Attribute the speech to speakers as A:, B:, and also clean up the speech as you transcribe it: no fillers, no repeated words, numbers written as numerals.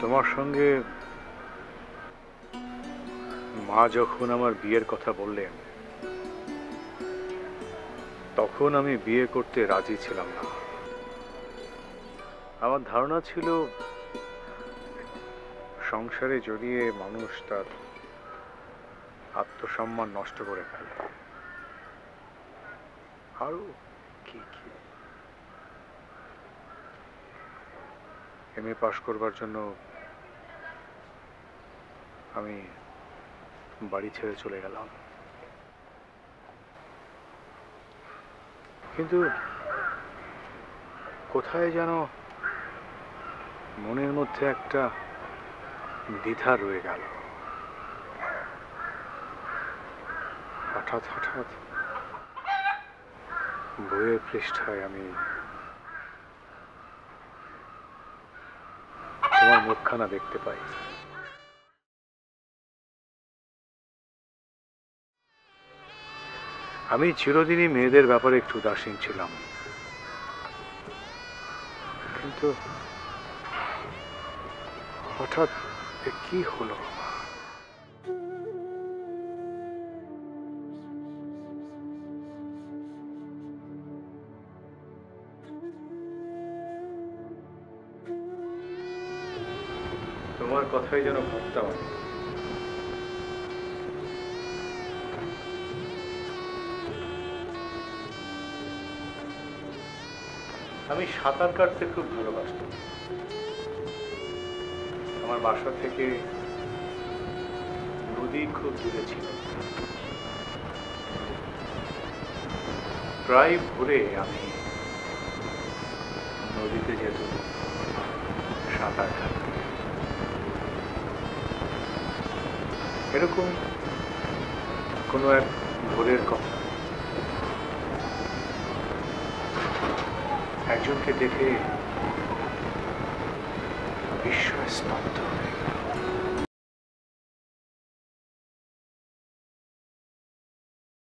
A: তোমার সঙ্গে মা যখন আমার বিয়ের কথা বললেন, তখন আমি বিয়ে করতে রাজি ছিলাম না। আমার ধারণা ছিল সংসারে জড়িয়ে মানুষ তার আত্মসম্মান নষ্ট করে ফেলে। আরো কি কি এমএ পাশ করবার জন্য আমি বাড়ি ছেড়ে চলে গেলাম। কিন্তু কোথায় যেন মনের মধ্যে একটা দ্বিধা রয়ে গেল। হঠাৎ হঠাৎ বইয়ের পৃষ্ঠায় আমি তোমার মুখখানা দেখতে পাই। আমি চিরদিনই মেয়েদের ব্যাপারে একটু উদাসীন ছিলাম, কিন্তু হঠাৎ কি হলো? তোমার কথাই যেন ভাবতাম আমি সাঁতার কাটতে খুব ভালোবাসতাম। আমার বাসা থেকে নদী খুব দূরে ছিল। প্রায় ভোরে আমি নদীতে যেতাম সাঁতার কাটতে। এরকম কোনো এক ভোরের কথা, একজনকে দেখে বিস্ময় স্তব্ধ হয়ে গেল।